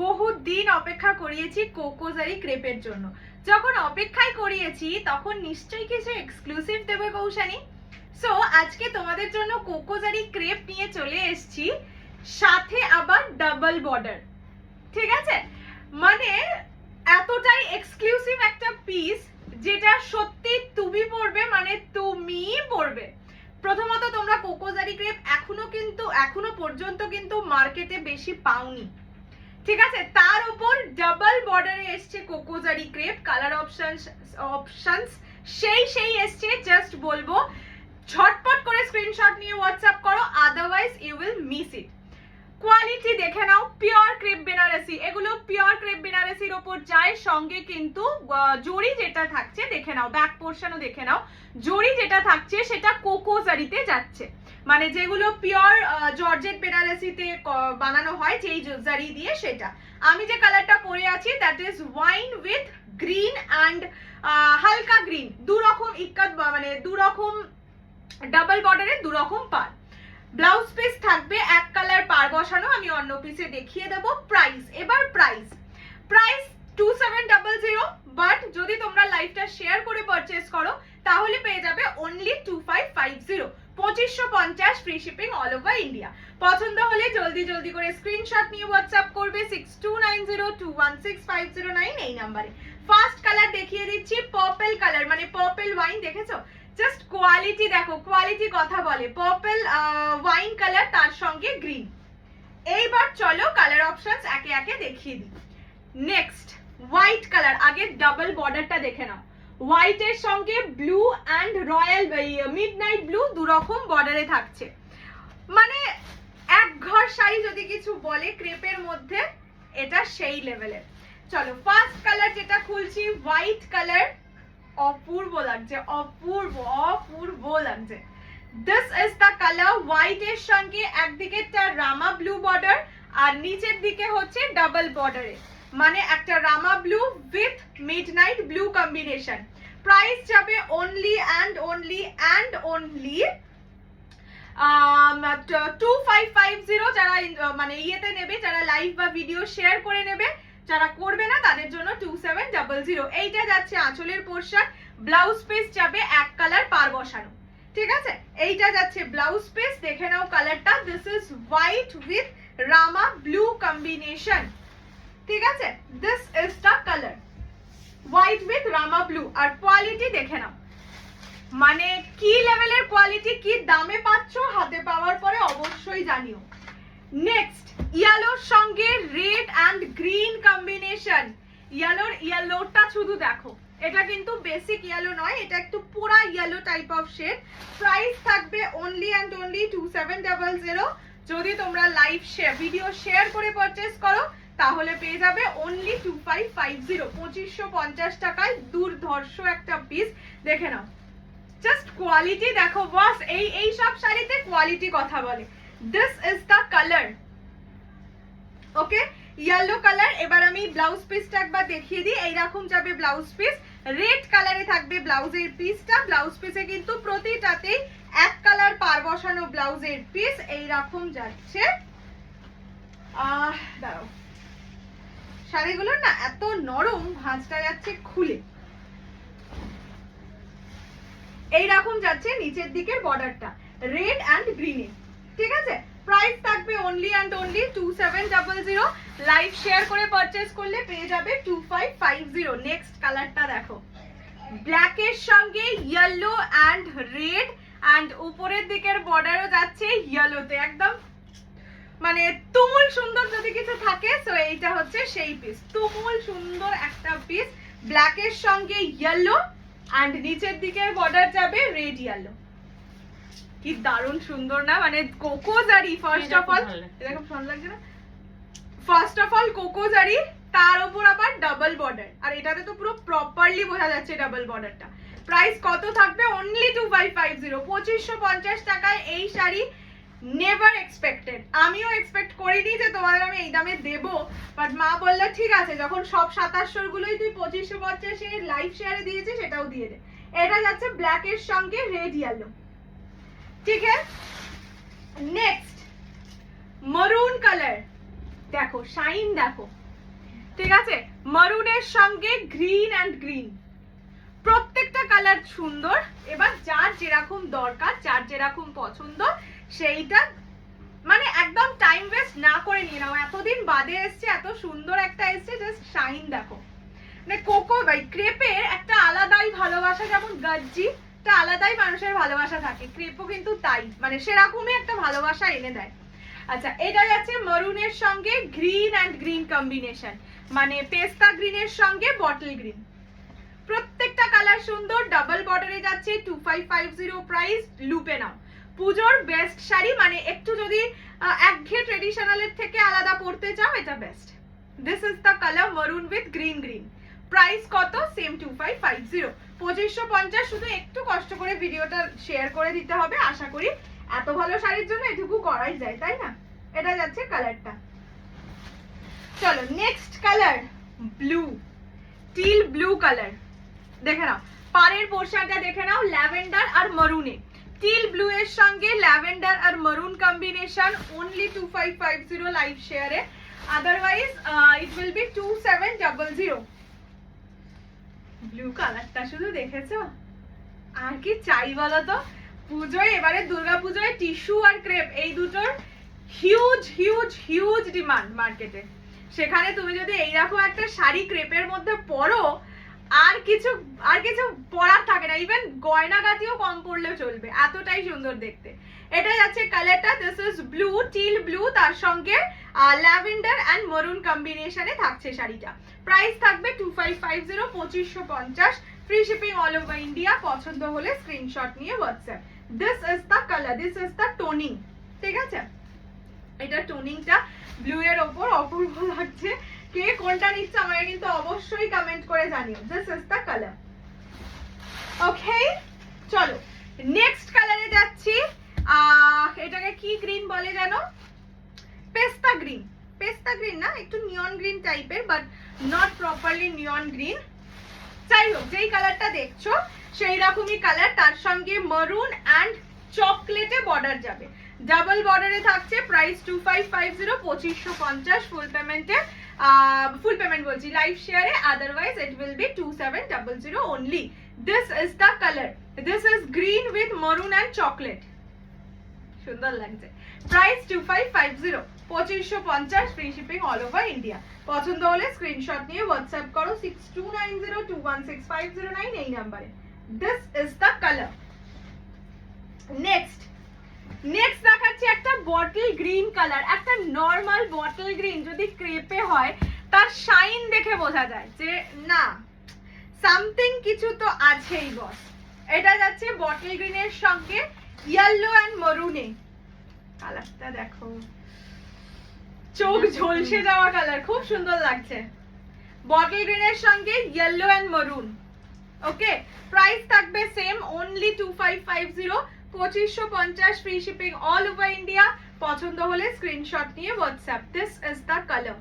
বহুত দিন অপেক্ষা করিয়েছি কোকোজারি ক্রেপের জন্য। যখন অপেক্ষাই করিয়েছি তখন নিশ্চয়ই কিছু এক্সক্লুসিভ দেবে কৌশানী। সো আজকে তোমাদের জন্য কোকোজারি ক্রেপ নিয়ে চলে এসেছি, সাথে আবার ডাবল বর্ডার। ঠিক আছে, মানে এতটাই এক্সক্লুসিভ একটা পিস যেটা সত্যি তুমি পরবে, মানে তুমিই পরবে। প্রথমত তোমরা কোকোজারি ক্রেপ এখনো পর্যন্ত কিন্তু মার্কেটে বেশি পাওনি। ঠিক আছে, তার উপর ডাবল বর্ডারে এসছে কোকোজারি ক্রেপ। কালার অপশনস সেই এসছে। জাস্ট বলবো ঝটপট করে স্ক্রিনশট নিয়ে হোয়াটসঅ্যাপ করো, otherwise you will miss it. Quality দেখে নাও, পিওর ক্রেপ বেনারসি। এগুলো পিওর ক্রেপ বেনারসির ওপর যায়, সঙ্গে কিন্তু জড়ি যেটা থাকছে দেখে নাও, ব্যাক পোর্শনও দেখে নাও। জড়ি যেটা থাকছে সেটা কোকোজারিতে যাচ্ছে, মানে যেগুলো পিওর জর্জেট বেনারসিতে বানানো হয় যেই জারি দিয়ে, সেটা। আমি যে কালারটা পরে আছি that is wine with green and হালকা গ্রিন, দুরকম ইক্কাত, মানে দুরকম ডাবল বর্ডারে দুরকম পার। ব্লাউজ পিস থাকবে এক কালার পার বসানো, আমি অন্য পিসে দেখিয়ে দেবো। প্রাইস 2700, বাট যদি তোমরা লাইভটা শেয়ার করে পারচেজ করো তাহলে পেয়ে যাবে only 2550, 2550 free shipping all over India. পছন্দ হলে জলদি করে স্ক্রিনশট নিয়ে হোয়াটসঅ্যাপ করবে 6290216509 এই নাম্বারে। ফার্স্ট কালার দেখিয়ে দিচ্ছি, পার্পল কালার, মানে পার্পল ওয়াইন। দেখেছো, জাস্ট কোয়ালিটি দেখো, কোয়ালিটি কথা বলে। পার্পল ওয়াইন কালার, তার সঙ্গে গ্রিন। এইবার চলো কালার অপশনস একে একে দেখিয়ে দিই। নেক্সট হোয়াইট কালার, আগে ডাবল বর্ডারটা দেখে নাও। হোয়াইটের সঙ্গে blue and royal midnight blue দুরকম বর্ডারে থাকছে, মানে এক ঘর শাড়ি যদি কিছু বলে ক্রেপের মধ্যে, এটা সেই লেভেলের। চলো ফার্স্ট কালার যেটা খুলছি, হোয়াইট কালার। অপূর্ব লাগছে, অপূর্ব লাগছে। This is the colour. White এর সঙ্গে একদিকে একটা রামা ব্লু বর্ডার আর নিচের দিকে হচ্ছে ডাবল বর্ডারে, মানে একটা রামা blue with midnight blue combination. Price যাবে অনলি 2550। যারা মানে ইয়েতে নেবে, যারা লাইভ বা ভিডিও শেয়ার করে নেবে, যারা করবে না তাদের জন্য 2700। এইটা যাচ্ছে আঁচলের পোর্শন। ব্লাউজ পিস যাবে এক কালার পার বসানো। ঠিক আছে, এইটা যাচ্ছে ব্লাউজ পিস, দেখে নাও কালারটা। This is white with Rama blue combination. ঠিক আছে, this is the colour, white with Rama blue. আর কোয়ালিটি দেখে নাও, মানে কি লেভেলের কোয়ালিটি, কি দামে পাচ্ছ হাতে পাওয়ার পরে অবশ্যই জানিও। নেক্সট ইয়েলোর সঙ্গে রেড অ্যান্ড গ্রিন কম্বিনেশন। ইয়েলোটা শুধু দেখো, এটা কিন্তু বেসিক ইয়েলো নয়, এটা একটু পুরা yellow type of shade. Price থাকবে অনলি 2700। যদি তোমরা লাইভ ভিডিও শেয়ার করে পারচেজ করো তাহলে পেয়ে যাবে অনলি 2550, 2550 টাকায়। দুর্ধর্ষ একটা পিস, দেখে নাও। জাস্ট কোয়ালিটি দেখো বস, এই সব শাড়িতে কোয়ালিটি কথা বলে। This is the colour, okay, yellow colour. এবার আমি ব্লাউজ পিসটা একবার দেখিয়ে দিই। এইরকম যাবে ব্লাউজ পিস, রেড কালারে থাকবে ব্লাউজের পিসটা। ব্লাউজ পিসে কিন্তু প্রতিটাতেই এক কালার পার বসানো ব্লাউজের পিস এইরকম যাচ্ছে। দাঁড়াও, শাড়িগুলো না এত নরম, ভাঁজটা যাচ্ছে খুলে। এইরকম যাচ্ছে নিচের দিকের বর্ডারটা রেড অ্যান্ড গ্রিনে। ঠিক আছে, প্রাইস থাকবে অনলি 2700। লাইভ শেয়ার করে পারচেজ করলে পেয়ে যাবে 2550। নেক্সট কালারটা দেখো, ব্ল্যাকের সঙ্গে ইয়েলো অ্যান্ড রেড, অ্যান্ড উপরের দিকের বর্ডারও যাচ্ছে ইয়েলোতে। একদম মানে তুমুল সুন্দর যদি কিছু থাকে, সো এইটা হচ্ছে সেই পিস। তুমুল সুন্দর একটা পিস, ব্ল্যাকের সঙ্গে ইয়েলো অ্যান্ড নিচের দিকের বর্ডার যাবে রেড ইয়েলো। কি দারুণ সুন্দর না, মানে কোকোজারি। ফার্স্ট অফ অল এরকম সুন্দর লাগছে না, ফার্স্ট অফ অল কোকোজারি, তার উপর আবার ডাবল বর্ডার, আর এটাতে তো পুরো প্রপারলি বোঝা যাচ্ছে ডাবল বর্ডারটা। প্রাইস কত থাকবে অনলি 2550, 2550 টাকায় এই শাড়ি। নেভার এক্সপেক্টেড, আমিও এক্সপেক্ট করিনি যে তোমাদের আমি এই দামে দেবো, বাট মা বললো ঠিক আছে, যখন সব 2700 গুলোই তুই 2550 লাইভ শেয়ারে দিয়েছিস সেটাও দিয়ে দে। এটা যাচ্ছে ব্ল্যাক এর সঙ্গে রেড ইয়েলো। ঠিক আছে, নেক্সট মরুন কালার। দেখো শাইন, দেখো ঠিক আছে, মারুনের সঙ্গে গ্রিন অ্যান্ড গ্রিন, প্রত্যেকটা কালার সুন্দর। এবার যার যেরকম দরকার, যার যেরকম পছন্দ, সেইটা মানে একদম টাইম ওয়েস্ট না করে নিয়ে নাও। এতদিন বাদে এসছে, এত সুন্দর একটা এসছে, জাস্ট শাইন দেখো। মানে কোকো বাই ক্রেপের একটা আলাদাই ভালোবাসা, যেমন গজ্জি একটা আলাদাই মানুষের ভালোবাসা থাকে, ক্রেপও কিন্তু তাই, মানে সেরকমই একটা ভালোবাসা এনে দেয়। আচ্ছা, এটা যাচ্ছে মারুনের সঙ্গে গ্রিন অ্যান্ড গ্রিন কম্বিনেশন, মানে পেস্তা গ্রিনের সঙ্গে বটল গ্রিন, প্রত্যেকটা কালার সুন্দর। ডাবল বর্ডারে যাচ্ছে, 2550 প্রাইস। লুপে নাও, পুজোর বেস্ট শাড়ি, মানে একটু যদি একঘেয়ে ট্রেডিশনালের থেকে আলাদা পড়তে চাও, এটা best. This is the colour মারুন উইথ গ্রিন গ্রিন। প্রাইস কত? সেম 2550, 2550। শুধু একটু কষ্ট করে ভিডিওটা শেয়ার করে দিতে হবে, আশা করি এত ভালো শাড়ির জন্য এটুকু করাই যায়, তাই না? এটা যাচ্ছে কালারটা। চলো next colour, blue, teal blue colour. দেখে নাও পাড়ের পোর্শনটা, দেখে নাও ল্যাভেন্ডার আর মারুনে, টিল ব্লু এর সঙ্গে ল্যাভেন্ডার আর মারুন কম্বিনেশন, অনলি 2550 লাইভ শেয়ারে, otherwise it will be 2700। Blue কালারটা শুধু দেখেছো, আর কি চাই বলো তো? পুজোয়, এবারে দুর্গা পুজোয় টিস্যু আর ক্রেপ এই দুটোর হিউজ হিউজ হিউজ ডিমান্ড মার্কেটে। সেখানে তুমি যদি এইরকম একটা শাড়ি ক্রেপের মধ্যে পরো, আর কিছু পরার থাকে না, ইভেন গয়নাগাটিও কম পড়লেও চলবে, এতটাই সুন্দর দেখতে। এটা যাচ্ছে কালারটা, this is blue, teal blue, তার সঙ্গে ল্যাভেন্ডার অ্যান্ড মারুন কম্বিনেশনে থাকছে শাড়িটা। প্রাইস থাকবে 2550, 2550, free shipping all over India. পছন্দ হলে স্ক্রিনশট নিয়ে WhatsApp. This is the colour, this is the toning, ঠিক আছে? এটা টোনিংটা ব্লু এর ওপর অপূর্ব লাগছে। কে কোনটা নিচ্ছে আমাকে কিন্তু অবশ্যই কমেন্ট করে জানিও। This is the colour. Okay, চলো নেক্সট কালারে যাচ্ছি। এটাকে কি গ্রিন বলে জানো? পেস্তা গ্রিন। পেস্তা গ্রিন না, একটু নিয়ন গ্রিন টাইপের, but not properly neon green. যাই হোক, যেই কালারটা দেখছো সেই রকমই কালার, তার সঙ্গে মারুন অ্যান্ড চকলেটে বর্ডার যাবে, ডাবল বর্ডারে থাকছে। প্রাইস 2550, 2550 ফুল পেমেন্টে, ফুল পেমেন্ট বলছি লাইভ শেয়ারে, otherwise it will be 2700 only. This is the color, this is green with maroon and chocolate, সুন্দর লাগছে। Price 2550, 2550, free shipping all over India. পছন্দ হলে স্ক্রিনশট নিয়ে হোয়াটসঅ্যাপ করো 6290216509 এই নাম্বারে। This is the colour. Next দেখাচ্ছি একটা বটল গ্রিন কালার, একটা নর্মাল বটল গ্রিন যদি ক্রেপে হয় তার শাইন দেখে বোঝা যায় যে না, সামথিং কিছু তো আছেই বস। এটা যাচ্ছে বটল গ্রিনের সঙ্গে ইয়েলো অ্যান্ড মারুনে, কালারটা দেখো, চোখ ঝলসে যাওয়া কালার, খুব সুন্দর লাগছে। বটল গ্রিনের সঙ্গে yellow and maroon. Okay, price থাকবে same, only 2550, 2550, free shipping all over India. পছন্দ হলে স্ক্রিনশট নিয়ে WhatsApp. This is the colour.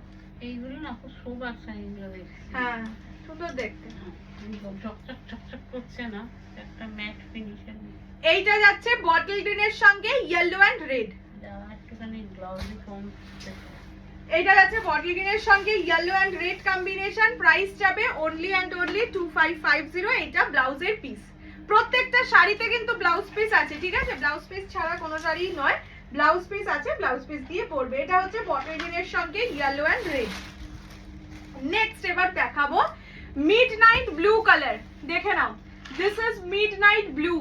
এইগুলো না খুব সুন্দর শাড়িগুলো দেখছি। হ্যাঁ, সুন্দর দেখতে, ঝকঝক ঝকঝক করছে না, একটা ম্যাট ফিনিশিং। এইটা যাচ্ছে বটল গ্রিনের সঙ্গে ইয়েলো অ্যান্ড রেড, একটুখানি গ্লাউজি ফর্ম। এইটা যাচ্ছে বটল গ্রিনের সঙ্গে yellow and red combination. Price যাবে অনলি অ্যান্ড অনলি 2550। এটা ব্লাউজের পিস, প্রত্যেকটা শাড়িতে কিন্তু ব্লাউজ পিস আছে, ঠিক আছে? ব্লাউজ পিস ছাড়া কোনো শাড়ি নয়, ব্লাউজ পিস আছে, ব্লাউজ পিস দিয়ে পরবে। এটা হচ্ছে বটল গ্রিনের সঙ্গে ইয়েলো অ্যান্ড রেড। নেক্সট এবার দেখাবো মিডনাইট ব্লু কালার, দেখে নাও, this is midnight blue.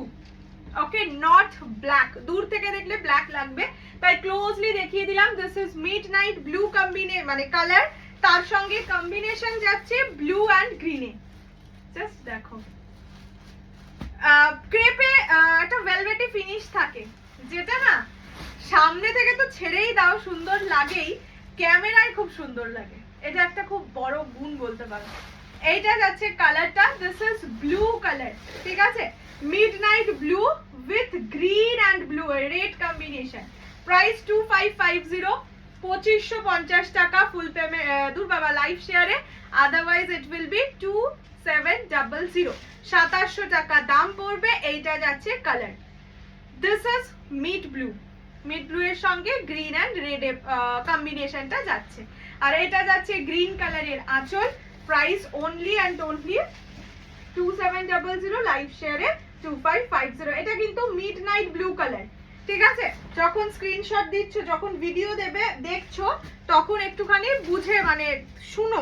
Okay, not black, দূর থেকে দেখলে ব্ল্যাক লাগবে, তাই ক্লোজলি দেখিয়ে দিলাম। দিস ইজ মিডনাইট ব্লু মানে কালার, তার সঙ্গে কম্বিনেশন যাচ্ছে ব্লু অ্যান্ড গ্রিনে। জাস্ট দেখো, ক্রেপে একটা ভেলভেটি ফিনিশ থাকে, যেটা না সামনে থেকে তো ছেড়েই দাও সুন্দর লাগেই, ক্যামেরায় খুব সুন্দর লাগে। এটা একটা খুব বড় গুণ বলতে পারো। এইটা যাচ্ছে কালারটা, দিস ইজ ব্লু কালার, ঠিক আছে? Midnight blue with green and blue red combination. Price 2550, 2550 টাকা ফুল পেমেন্ট, দূর বাবা লাইভ শেয়ারে, আদারওয়াইজ ইট উইল বি 2700, 2700 টাকা দাম পড়বে। এইটা যাচ্ছে colour, this is mid blue, mid blue এর সঙ্গে গ্রিন অ্যান্ড রেড কম্বিনেশনটা যাচ্ছে। আর এটা যাচ্ছে গ্রিন কালারের আঁচল, price only and only 2700, live শেয়ারে 2550। এটা কিন্তু মিড নাইট ব্লু কালার, ঠিক আছে? যখন স্ক্রিনশট দিচ্ছ, যখন ভিডিও দেবে দেখছো, তখন একটুখানি বুঝে মানে শুনো,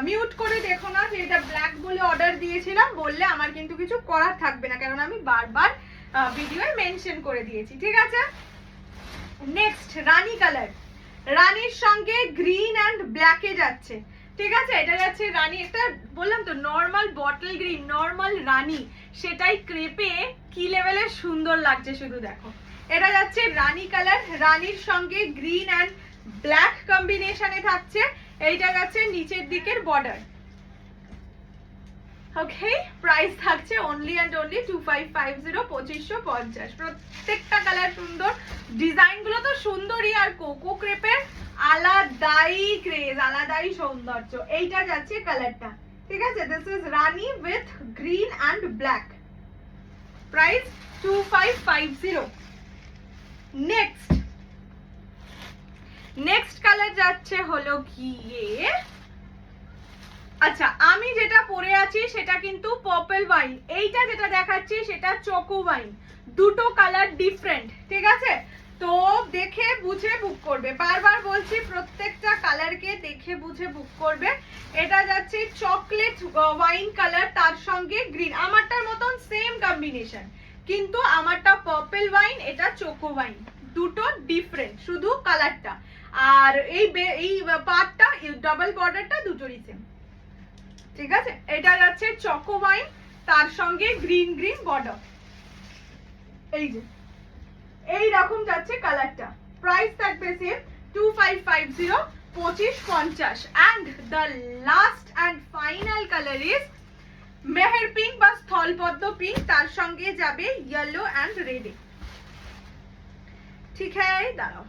মিউট করে দেখো না যে এটা ব্ল্যাক বলে অর্ডার দিয়েছিলাম বললে আমার কিন্তু কিছু করার থাকবে না, কারণ আমি বারবার ভিডিওয়ে মেনশন করে দিয়েছি, ঠিক আছে? নেক্সট রানী কালার, রানীর সঙ্গে গ্রিন অ্যান্ড ব্ল্যাকে যাচ্ছে, ঠিক আছে? এটা যাচ্ছে রানী, একটা বললাম তো নর্মাল বটল গ্রিন, নর্মাল রানী, সেটাই ক্রেপে কি লেভেলের সুন্দর লাগছে শুধু দেখো। এটা যাচ্ছে রানী কালার, রানীর সঙ্গে গ্রিন অ্যান্ড ব্ল্যাক কম্বিনেশনে থাকছে। এইটা যাচ্ছে নিচের দিকের বর্ডার। ওকে, প্রাইস থাকছে অনলি অ্যান্ড অনলি 2550, 2550। প্রত্যেকটা কালার সুন্দর, ডিজাইন গুলো তো সুন্দরই, আর কোকো ক্রেপের আলাদাই ক্রেজ, আলাদাই সৌন্দর্য। এইটা যাচ্ছে কালারটা, ঠিক আছে? This is Rani with green and black, price 2550। Next colour যাচ্ছে হলো গিয়ে, আচ্ছা আমি যেটা পরে আছি সেটা কিন্তু পার্পল ওয়াইন, এইটা যেটা দেখাচ্ছি সেটা চোকো ওয়াইন, দুটো কালার ডিফারেন্ট, ঠিক আছে? তো দেখে বুঝে বুক করবে, বারবার বলছি প্রত্যেকটা কালারকে দেখে বুঝে বুক করবে। এটা যাচ্ছে চকলেট ওয়াইন কালার, তার সঙ্গে গ্রিন, আমারটার মতন সেম কম্বিনেশন, কিন্তু আমারটা পার্পল ওয়াইন, এটা চোকো ওয়াইন, দুটো ডিফারেন্ট, শুধু কালারটা। আর এই পার্টটা ডাবল বর্ডারটা দুটোরই সেম, ঠিক আছে? এটা যাচ্ছে চকো ওয়াইন, তার সঙ্গে গ্রিন গ্রিন বর্ডার, এই যে এই রকম যাচ্ছে কালারটা। প্রাইস থাকবে same 2550, 2550। And the last and final colour is Meher pink বা স্থলপদ্ম পিঙ্ক, তার সঙ্গে যাবে ইয়েলো এন্ড রেড, ঠিক হ্যাঁ? দাঁড়াও,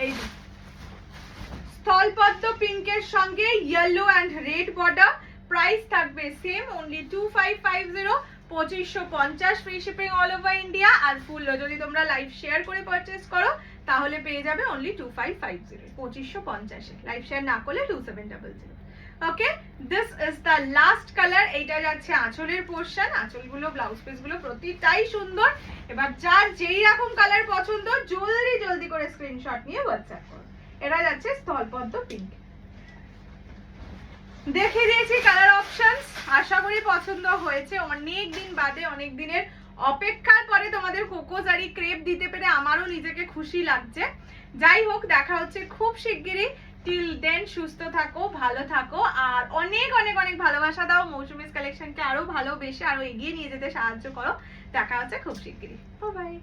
এই যে স্থলপদ্ম পিঙ্কের সঙ্গে yellow and red border, price থাকবে same only 2550, 2550, free shipping all over India. আর ফুল যদি তোমরা লাইভ শেয়ার করে পারচেজ করো তাহলে পেয়ে যাবে অনলি 2550, 2550, লাইভ শেয়ার না করলে 2700। Okay, this is the last colour. এইটা যাচ্ছে আঁচলের পোর্শন, আঁচলগুলো ব্লাউজ পিস গুলো প্রতিটাই সুন্দর। এবার যার যেই রকম কালার পছন্দ জলদি জলদি করে স্ক্রিনশট নিয়ে হোয়াটসঅ্যাপ করো। এটা যাচ্ছে স্থলপদ্ম পিঙ্ক, দেখিয়ে দিয়েছি কালার অপশনস, আশা করি পছন্দ হয়েছে। অনেক দিন বাদে, অনেক দিনের অপেক্ষার পরে তোমাদের কোকো জারি ক্রেপ দিতে পেরে আমারও নিজেকে খুশি লাগছে। যাই হোক, দেখা হচ্ছে খুব শিগগিরই। টিল দেন সুস্থ থাকো, ভালো থাকো, আর অনেক অনেক অনেক ভালোবাসা দাও। মৌসুমীজ কালেকশনকে আরো ভালোবেসে আরো এগিয়ে নিয়ে যেতে সাহায্য করো। দেখা হচ্ছে খুব শিগগিরই। Bye bye.